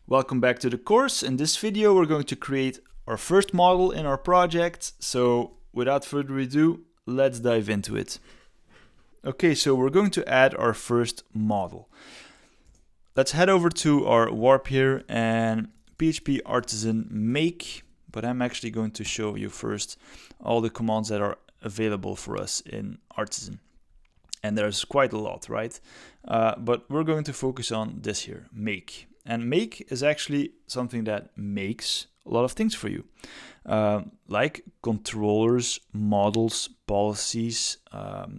Welcome back to the course. In this video, we're going to create our first model in our project. So without further ado, let's dive into it. Okay, so we're going to add our first model. Let's head over to our warp here and PHP artisan make, but I'm actually going to show you first all the commands that are available for us in artisan. And there's quite a lot, right? But we're going to focus on this here, make. And make is actually something that makes a lot of things for you, like controllers, models, policies,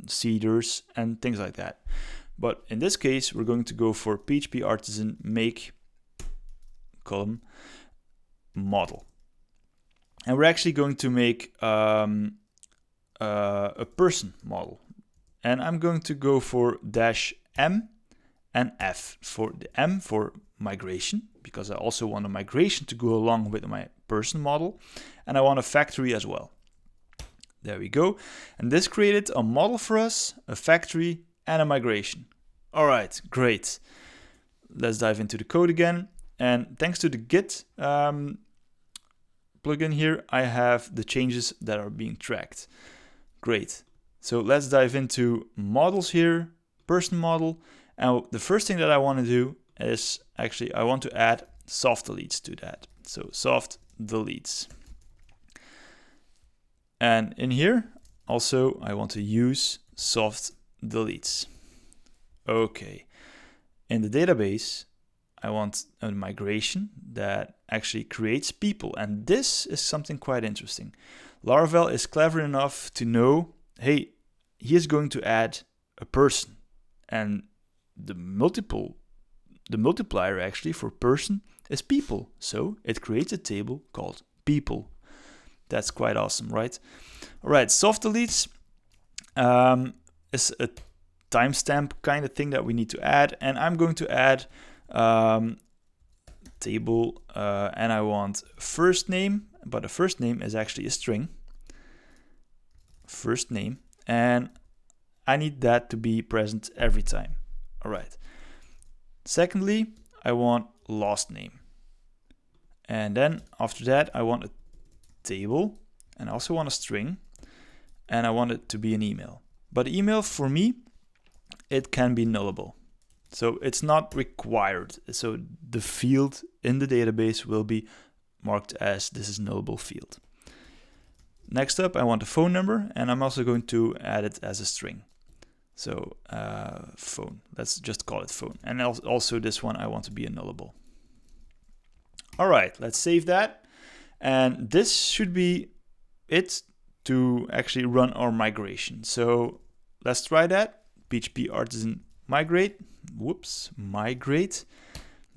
seeders, and things like that. But in this case, we're going to go for PHP artisan make column model. And we're actually going to make a person model. And I'm going to go for -m and F. For the M for migration, because I also want a migration to go along with my person model, and I want a factory as well. There we go. And this created a model for us, a factory, and a migration. All right, great. Let's dive into the code again. And thanks to the Git plugin here, I have the changes that are being tracked. Great. So let's dive into models here, person model. And the first thing that I want to do is actually I want to add soft deletes to that. So soft deletes. And in here also I want to use soft deletes. Okay. In the database I want a migration that actually creates people, and this is something quite interesting. Laravel is clever enough to know, hey, he is going to add a person, and the multiplier actually for person is people. So it creates a table called people. That's quite awesome, right? All right, soft deletes is a timestamp kind of thing that we need to add. And I'm going to add table and I want first name, but the first name is actually a string. First name. And I need that to be present every time. All right. Secondly, I want last name. And then after that, I want a table and I also want a string, and I want it to be an email. But email for me, it can be nullable. So it's not required. So the field in the database will be marked as this is nullable field. Next up, I want a phone number, and I'm also going to add it as a string. So phone, let's just call it phone. And also this one I want to be a nullable. All right, let's save that. And this should be it to actually run our migration. So let's try that. PHP artisan migrate. Whoops, migrate.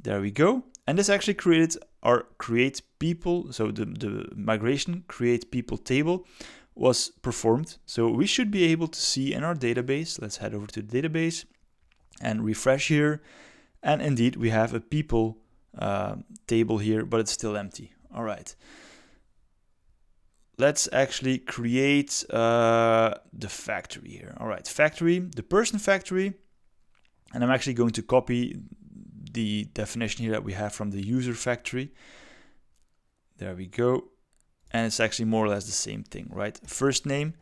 There we go. And this actually created our create people. So the migration create people table was performed. So we should be able to see in our database. Let's head over to the database and refresh here. And indeed, we have a people table here, but it's still empty. All right. Let's actually create the factory here. All right, factory, the person factory. And I'm actually going to copy the definition here that we have from the user factory. There we go. And it's actually more or less the same thing, right? First name.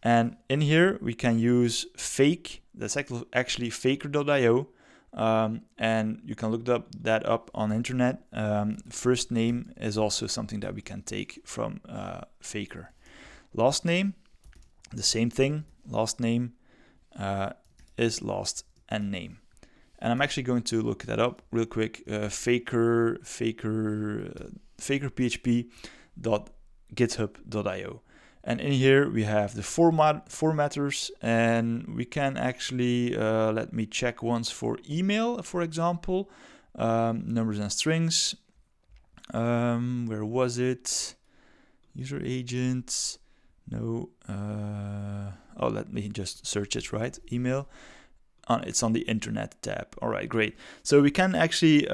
And in here, we can use fake. That's actually faker.io. And you can look that up on the internet. First name is also something that we can take from faker. Last name, the same thing. Last name is last and name. And I'm actually going to look that up real quick. Faker php.github.io. And in here we have the formatters, and we can actually, let me check once for email, for example, numbers and strings. Where was it? User agent. No. Oh, let me just search it, right? Email. It's on the internet tab. All right, great. So we can actually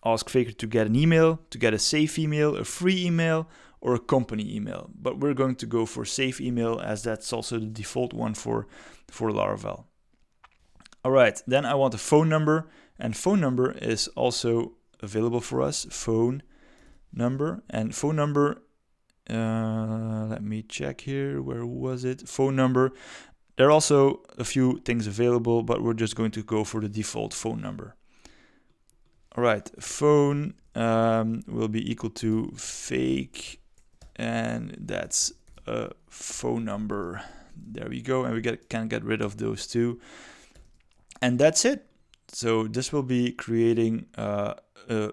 ask Faker to get an email, to get a safe email, a free email, or a company email. But we're going to go for safe email, as that's also the default one for Laravel. All right, then I want a phone number, and phone number is also available for us, phone number. And phone number, let me check here, where was it? Phone number. There are also a few things available, but we're just going to go for the default phone number. All right, phone will be equal to fake, and that's a phone number. There we go, and we can get rid of those two. And that's it. So this will be creating a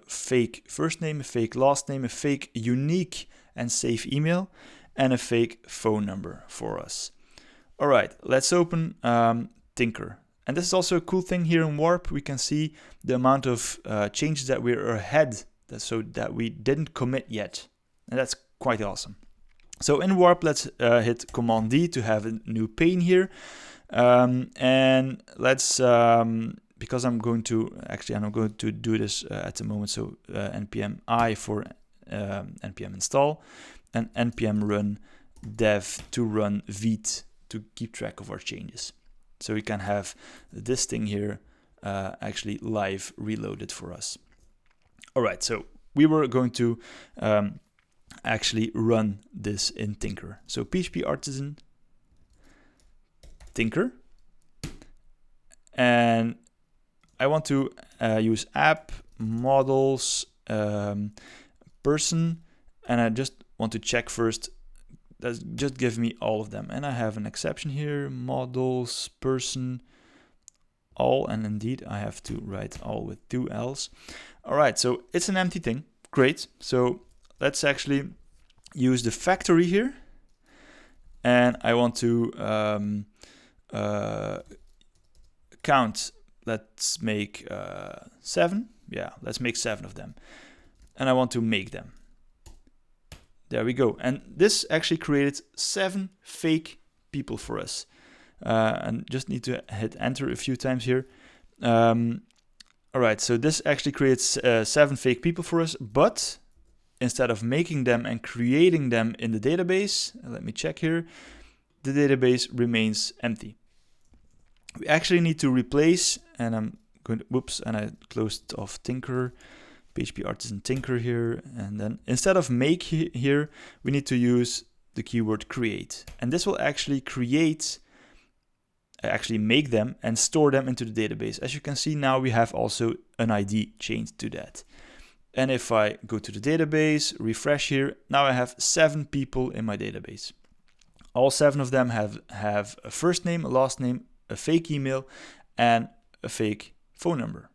fake first name, a fake last name, a fake unique and safe email, and a fake phone number for us. All right, let's open Tinker. And this is also a cool thing here in Warp. We can see the amount of changes that we're ahead, so that we didn't commit yet. And that's quite awesome. So in Warp, let's hit Command D to have a new pane here. And let's, because I'm going to do this at the moment. So npm I for npm install, and npm run dev to run vite to keep track of our changes. So we can have this thing here actually live reloaded for us. All right, so we were going to actually run this in Tinker. So PHP artisan Tinker, and I want to use app models person, and I just want to check first. Just give me all of them, and I have an exception here: models person all, and indeed I have to write all with 2 L's. All right, so it's an empty thing. Great. So let's actually use the factory here, and I want to count. Let's make 7. Yeah, let's make 7 of them, and I want to make them. There we go. And this actually created 7 fake people for us. And just need to hit enter a few times here. All right, so this actually creates 7 fake people for us, but instead of making them and creating them in the database, let me check here, the database remains empty. We actually need to replace, and I'm going to, whoops, and I closed off Tinker, PHP artisan Tinker here, and then instead of make here, we need to use the keyword create. And this will actually make them and store them into the database. As you can see now, we have also an ID changed to that. And if I go to the database, refresh here, now I have 7 people in my database. All 7 of them have a first name, a last name, a fake email, and a fake phone number.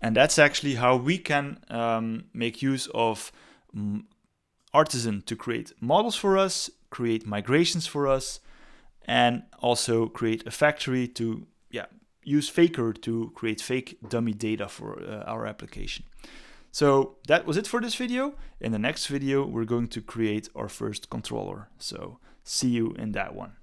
And that's actually how we can make use of Artisan to create models for us, create migrations for us, and also create a factory to use Faker to create fake dummy data for our application. So that was it for this video. In the next video, we're going to create our first controller. So see you in that one.